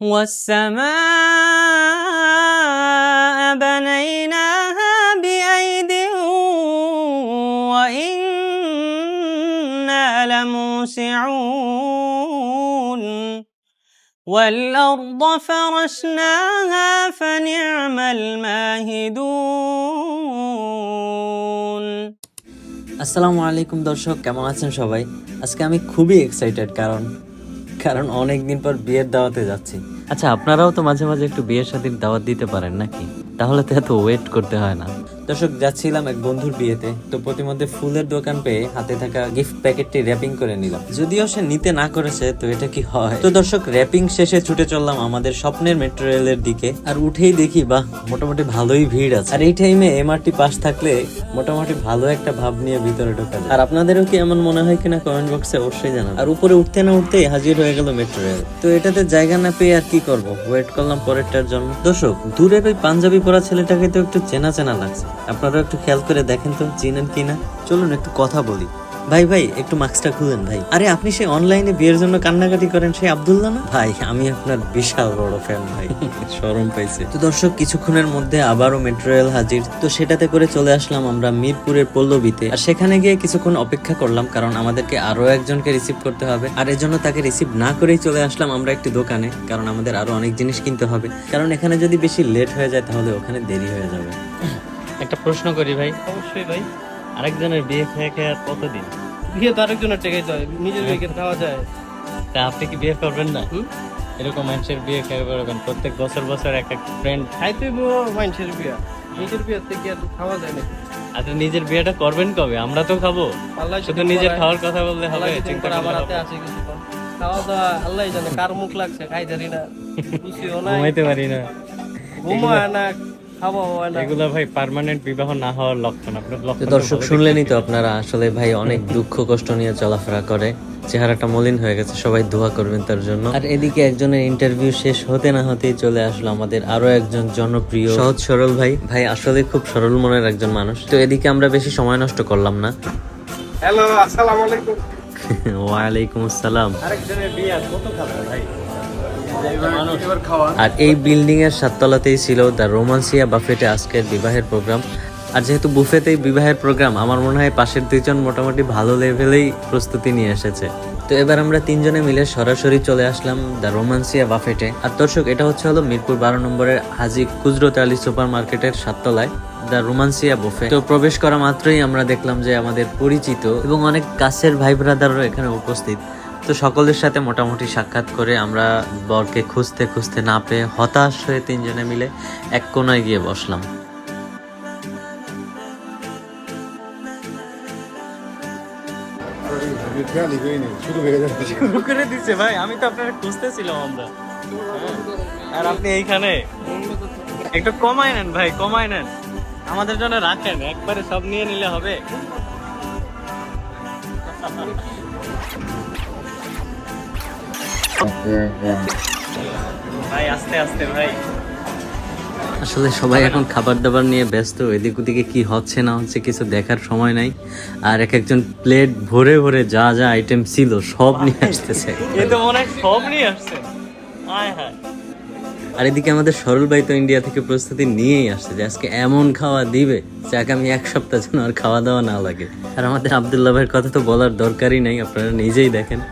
والسماء بنيناها بأيد وإنا لموسعون والأرض فرشناها فنعم الماهدون। আসসালামু আলাইকুম দর্শক, কেমন আছেন সবাই? আজকে আমি খুবই এক্সাইটেড কারণ অনেক দিন পর বিয়ের দাওয়াতে যাচ্ছি। আচ্ছা, আপনারাও তো মাঝে মাঝে একটু বিয়ের শাদীর দাওয়াত দিতে পারেন নাকি? তাহলে তো এত ওয়েট করতে হয় না। দর্শক, যাচ্ছিলাম এক বন্ধুর বিয়েতে, তো প্রতিমধ্যে ফুলের দোকান পেয়ে হাতে থাকা গিফট প্যাকেটটি র্যাপিং করে নিলাম। যদিও সে নিতে না করেছে, তো এটা কি হয়? তো দর্শক, র্যাপিং শেষে ছুটে চললাম আমাদের স্বপ্নের মেট্রো রেলের দিকে। আর উঠেই দেখি বাহ, মোটামুটি ভালোই ভিড় আছে। আর এই টাইমে এমআরটি পাস থাকলে মোটামুটি ভালো একটা ভাব নিয়ে ভিতরে ঢোকা যায়। আর আপনাদেরও কি এমন মনে হয় কিনা কমেন্ট বক্সে অবশ্যই জানান। আর উপরে উঠতে না উঠতেই হাজির হয়ে গেল মেট্রো রেল। তো এটাতে জায়গা না পেয়ে আর কি করব, ওয়েট করলাম পরেরটার জন্য। দর্শক, দূরের ওই পাঞ্জাবি পরা ছেলেটাকে তো একটু চেনা চেনা লাগছে। আপনারা একটু খেয়াল করে দেখেন তো চিনেন কিনা। চলুন একটু কথা বলি। ভাই একটু মাস্কটা খুলেন ভাই। আরে আপনি সেই অনলাইনে বিয়ের জন্য কান্নাকাটি করেন সেই আব্দুল্লাহ না? ভাই আমি আপনার বিশাল বড় ফ্যান ভাই। শরম পাইছে। তো দর্শক, কিছুক্ষণের মধ্যে আবারও মেট্রো রেল হাজির। তো সেটাতে করে চলে আসলাম আমরা মিরপুরের পল্লবীতে। আর সেখানে গিয়ে কিছুক্ষণ অপেক্ষা করলাম, কারণ আমাদেরকে আরো একজনকে রিসিভ করতে হবে। আর এজন্য তাকে রিসিভ না করেই চলে আসলাম আমরা একটি দোকানে, কারণ আমাদের আরো অনেক জিনিস কিনতে হবে। কারণ এখানে যদি বেশি লেট হয়ে যায় তাহলে ওখানে দেরি হয়ে যাবে। একটা প্রশ্ন করি ভাই। অবশ্যই ভাই। আরেকজনের বিয়ে খেয়ে খেয়ে আর কতদিন? বিয়ে তো আরেকজনের টেকে যায়, নিজের বিয়ে খাওয়া যায়। তা আপনি কি বিয়ে করবেন না? এরকম মানুষের বিয়ে খেয়ে করবেন প্রত্যেক বছর বছর এক এক ফ্রেন্ড খাইতে মানুষের বিয়ে, নিজের বিয়ে থেকে আর খাওয়া যায় না। আচ্ছা, নিজের বিয়েটা করবেন কবে? আমরা তো খাবো। আল্লাহ শুধু নিজের খাওয়ার কথা বললে হবে? চিন্তা করে আমার হাতে আছে কিছু, খাওয়া দাওয়া আল্লাহ জানে। কার মুখ লাগছে খাই জানি না, বুঝিও না, ঘুমাইতে পারি না, ঘুমায় না, খাওয়া হয় না। এগুলো ভাই পার্মানেন্ট বিবাহ না হওয়ার লক্ষণ। আপনার লক্ষণ দর্শক শুনলেনই তো আপনারা, আসলে ভাই অনেক দুঃখ কষ্ট নিয়ে চলাফেরা করে, চেহারাটা মলিন হয়ে গেছে। সবাই দোয়া করবেন তার জন্য। আর এদিকে একজনের ইন্টারভিউ শেষ হতে না হতেই চলে আসলো আমাদের আরো একজন জনপ্রিয় সহজ সরল ভাই আসলে খুব সরল মনের একজন মানুষ। তো এদিকে আমরা বেশি সময় নষ্ট করলাম না। হ্যালো, আসসালামু আলাইকুম। ওয়ালাইকুম আসসালাম। আরেকজনের বিয়ে আর কত খাবো ভাই? আর এই বিল্ডিং এর 7 তলাতেই ছিল দ্য রোমান্সিয়া বাফেটে আজকের বিবাহের প্রোগ্রাম। আর যেহেতু বুফেতেই বিবাহের প্রোগ্রাম, আমার মনে হয় পাশের দুইজন মোটামুটি ভালো লেভেলেই প্রস্তুতি নিয়ে এসেছে। তো এবার আমরা তিনজনে মিলে সরাসরি চলে আসলাম দ্য রোমান্সিয়া বাফেটে। আর দর্শক, এটা হলো মিরপুর 12 নম্বরের হাজি কুজরত আলী সুপার মার্কেটের 7 তলায় দ্য রোমান্সিয়া বুফে। তো প্রবেশ করা মাত্রই আমরা দেখলাম যে আমাদের পরিচিত এবং অনেক কাছের ভাই ব্রাদাররা এখানে উপস্থিত। তো সকলের সাথে মোটামুটি সাক্ষাৎ করে আমরা বরকে খুঁজতে খুঁজতে না পেয়ে হতাশ হয়ে তিনজনে মিলে এক কোনায় গিয়ে বসলাম। শুরু করে দিচ্ছে ভাই, আমি তো আপনারা খুঁজতেছিলাম আমরা। আর আপনি এইখানে একটু কমাই নেন ভাই, কমাই নেন, আমাদের জন্য রাখেন। একবারে সব নিয়ে নিলে হবে? ভাই আস্তে আস্তে ভাই। আসলে সবাই এখন খাবার দাবার নিয়ে ব্যস্ত, এদিক ওদিকে কি হচ্ছে না হচ্ছে কিছু দেখার সময় নাই। আর এক একজন প্লেট ভরে ভরে যা যা আইটেম ছিল সব নিয়ে আসতেছে। এ তো মনে হয় সব নিয়ে আসছে। হায় হায়। আর এদিকে আমাদের সরল ভাই তো ইন্ডিয়া থেকে প্রস্তুতি নিয়েই আসছে যে আজকে এমন খাওয়া দিবে যে আগামী 1 সপ্তাহ যেন আর খাওয়া দাওয়া না লাগে। আর আমাদের আব্দুল্লাহ ভাইয়ের কথা তো বলার দরকারই নাই, আপনারা নিজেই দেখেন।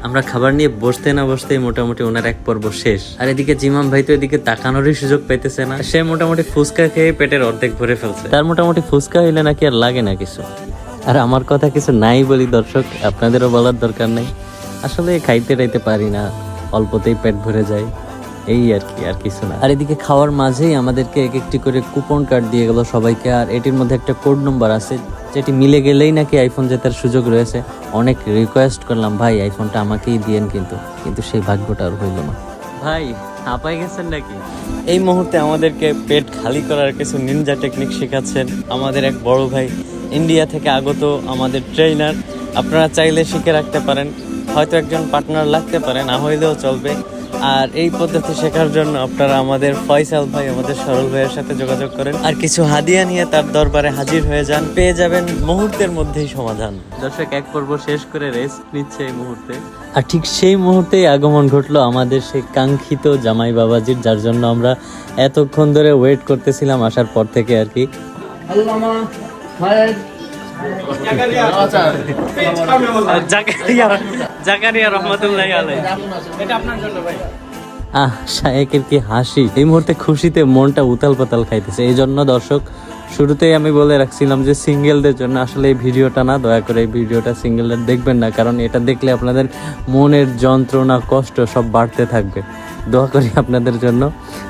আমরা খাবার নিয়ে বসতে না বসতেই মোটামুটি ওনার এক পর্ব শেষ। আর এদিকে জিমাম ভাই তো এদিকে তাকানোরই সুযোগ পাইতেছে না। সে মোটামুটি ফুচকা খেয়ে পেটের অর্ধেক ভরে ফেলছে। তার মোটামুটি ফুচকা হইলে নাকি আর লাগে না কিছু। আর আমার কথা কিছু নাই বলি দর্শক, আপনাদেরও বলার দরকার নেই। আসলে খাইতে রাইতে পারি না, অল্পতেই পেট ভরে যায়, এই আর কি, আর কিছু না। আর এদিকে খাওয়ার মাঝেই আমাদেরকে এক একটি করে কুপন কার্ড দিয়ে গেল সবাইকে। আর এটির মধ্যে একটা কোড নম্বর আছে, যেটি মিলে গেলেই নাকি আইফোন জেতার সুযোগ রয়েছে। অনেক রিকোয়েস্ট করলাম, ভাই আইফোনটা আমাকেই দিয়েন, কিন্তু সেই ভাগ্যটা আর হইল না। ভাই হাঁপাই গেছেন নাকি? এই মুহূর্তে আমাদেরকে পেট খালি করার কিছু নিনজা টেকনিক শেখাচ্ছেন আমাদের এক বড় ভাই, ইন্ডিয়া থেকে আগত আমাদের ট্রেনার। আপনারা চাইলে শিখে রাখতে পারেন, হয়তো একজন পার্টনার লাগতে পারে, না হইলেও চলবে। আর এই পদ্ধতি শেখার জন্য আপনারা আমাদের ফয়সাল ভাই, আমাদের সরল ভাইয়ের সাথে যোগাযোগ করেন আর কিছু হাদিয়া নিয়ে তার দরবারে হাজির হয়ে যান, পেয়ে যাবেন মুহূর্তের মধ্যেই সমাধান। দর্শক, এক পর্ব শেষ করে রেস্ট নিচ্ছে এই মুহূর্তে, আর ঠিক সেই মুহূর্তেই আগমন ঘটলো আমাদের সেই কাঙ্ক্ষিত জামাই বাবাজির, যার জন্য আমরা এতক্ষণ ধরে ওয়েট করতেছিলাম আসার পর থেকে আর কি। জাকারিয়া রহমাতুল্লাহি আলাইহি, এটা আপনার জন্য ভাই। শায়েকের কি হাসি, এই মুহূর্তে খুশিতে মনটা উতাল পাতাল খাইতেছে। এই জন্য দর্শক, শুরুতেই আমি বলে রাখছিলাম যে সিঙ্গেলদের জন্য আসলে এই ভিডিওটা না, দয়া করে এই ভিডিওটা সিঙ্গেলদের দেখবেন না, কারণ এটা দেখলে আপনাদের মনের যন্ত্রণা, কষ্ট সব বাড়তে থাকবে। দোয়া করি আপনাদের জন্য,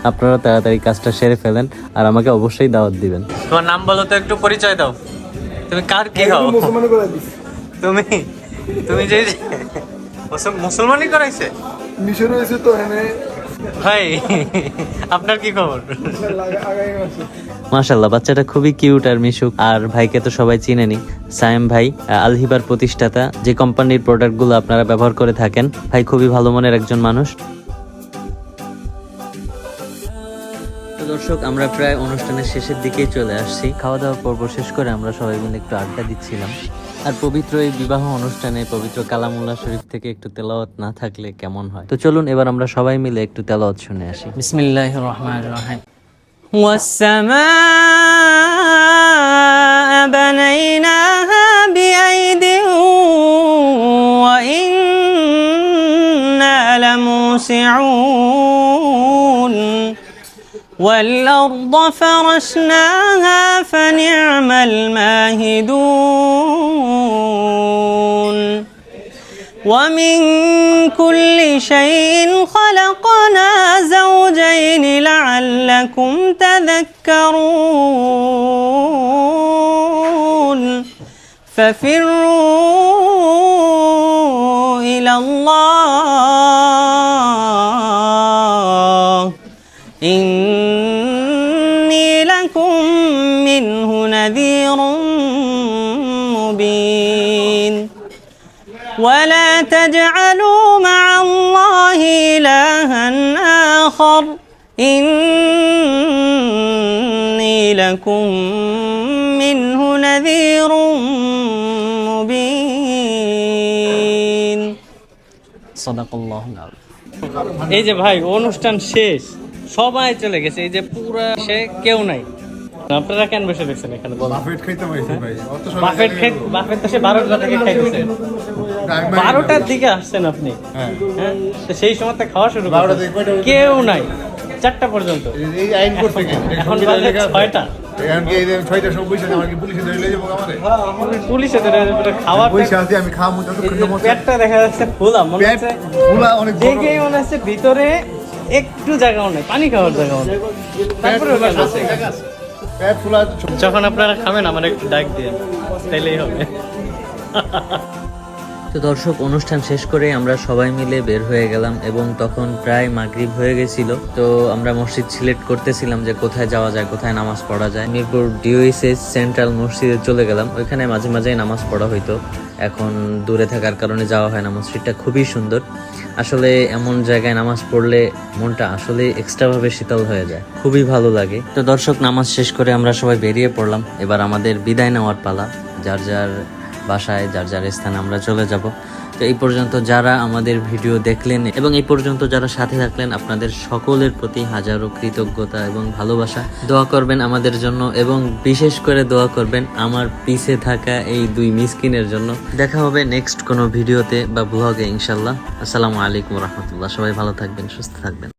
আপনারা তাড়াতাড়ি কাজটা সেরে ফেলেন আর আমাকে অবশ্যই দাওয়াত দিবেন। তোমার নাম বলো তো, একটু পরিচয় দাও। তুমি কার কি হও? তুমি তুমি যে মুসলমানই করাইছে মিশর হয়েছে তো এখানে। ভাই আপনার কি খবর? মাশাআল্লাহ, বাচ্চাটা খুবই কিউট আর মিশুক। আর ভাইকে তো সবাই চিনেনি, সায়েম ভাই, আলহিবার প্রতিষ্ঠাতা, যে কোম্পানির প্রোডাক্টগুলো আপনারা ব্যবহার করে থাকেন। ভাই খুবই ভালো মনের একজন মানুষ। তো দর্শক, আমরা প্রায় অনুষ্ঠানের শেষের দিকেই চলে আসছি। খাওয়া দাওয়ার পর্ব শেষ করে আমরা সবাই মিলে একটু আড্ডা দিচ্ছিলাম। আর পবিত্র এই বিবাহ অনুষ্ঠানে পবিত্র কালামুল্লাহ শরীফ থেকে একটু তেলাওয়াত না থাকলে কেমন হয়? তো চলুন এবার আমরা সবাই মিলে একটু তেলাওয়াত শুনে আসি। বিসমিল্লাহির রহমানির রহিম। والسماء بنيناها بأيد وإنا لموسعون والأرض فرشناها فنعم الماهدون ومن كل شيء خلقنا زوجين لعلكم تذكرون ففروا إلى الله إني لكم منه نذير مبين ولا تجعلوا مع الله إلها آخر إني لكم منه نذير مبين صدق الله العظيم। এই যে ভাই, অনুষ্ঠান শেষ, সবাই চলে গেছে, এই যে পুরা সে কেউ নাই। আপনারা কেন বসে দেখছেন এখানে? বাফেট খাইতে পাইছি ভাই, অত সময় বাফেট তো সে 12টা থেকে খাইতেছেন, 12টার দিকে আসছেন আপনি। হ্যাঁ, হ্যাঁ, তো সেই সময় তো খাওয়া শুরু করছেন, কেউ নাই 4টা পর্যন্ত। এই আইন করতে গেছে এখন বাজে 6টা। এখন কি এই 6টা সব পয়সা আমার কি পুলিশে ধরে লয়ে যাবো আমারে? পুলিশে ধরে খাওয়া পয়সা আছে, আমি খামু ততক্ষণ না মত। পেটটা দেখা যাচ্ছে ফুলা, মনে পেট হচ্ছে ফুলা অনেক বড়। দেখেই মনে হচ্ছে ভিতরে একটু জায়গাও নেই, পানি খাওয়ার জায়গাও নেই। তারপরে পেট ফুলা। যখন আপনারা খাবেন আমার একটু ডাক দিয়ে, তাইলেই হবে। তো দর্শক, অনুষ্ঠান শেষ করে আমরা সবাই মিলে বের হয়ে গেলাম এবং তখন প্রায় মাগরিব হয়ে গেছিল। তো আমরা মসজিদ সিলেক্ট করতেছিলাম যে কোথায় যাওয়া যায়, কোথায় নামাজ পড়া যায়। মিরপুর ডিওএসএস সেন্ট্রাল মসজিদে চলে গেলাম, ওইখানে মাঝে মাঝেই নামাজ পড়া হইতো, এখন দূরে থাকার কারণে যাওয়া হয় না। মসজিদটা খুবই সুন্দর, আসলে এমন জায়গায় নামাজ পড়লে মনটা আসলে এক্সট্রা ভাবে শীতল হয়ে যায়, খুবই ভালো লাগে। তো দর্শক, নামাজ শেষ করে আমরা সবাই বেরিয়ে পড়লাম। এবার আমাদের বিদায় নেওয়ার পালা, যার যার বাসায়, যার যার স্থানে আমরা চলে যাব। তো এই পর্যন্ত যারা আমাদের ভিডিও দেখলেন এবং এই পর্যন্ত যারা সাথে থাকলেন, আপনাদের সকলের প্রতি হাজারো কৃতজ্ঞতা এবং ভালোবাসা। দোয়া করবেন আমাদের জন্য এবং বিশেষ করে দোয়া করবেন আমার পিছে থাকা এই 2 মিসকিনের জন্য। দেখা হবে নেক্সট কোনো ভিডিওতে বা ব্লগে ইনশাল্লাহ। আসসালামু আলাইকুম রহমতুল্লাহ। সবাই ভালো থাকবেন, সুস্থ থাকবেন।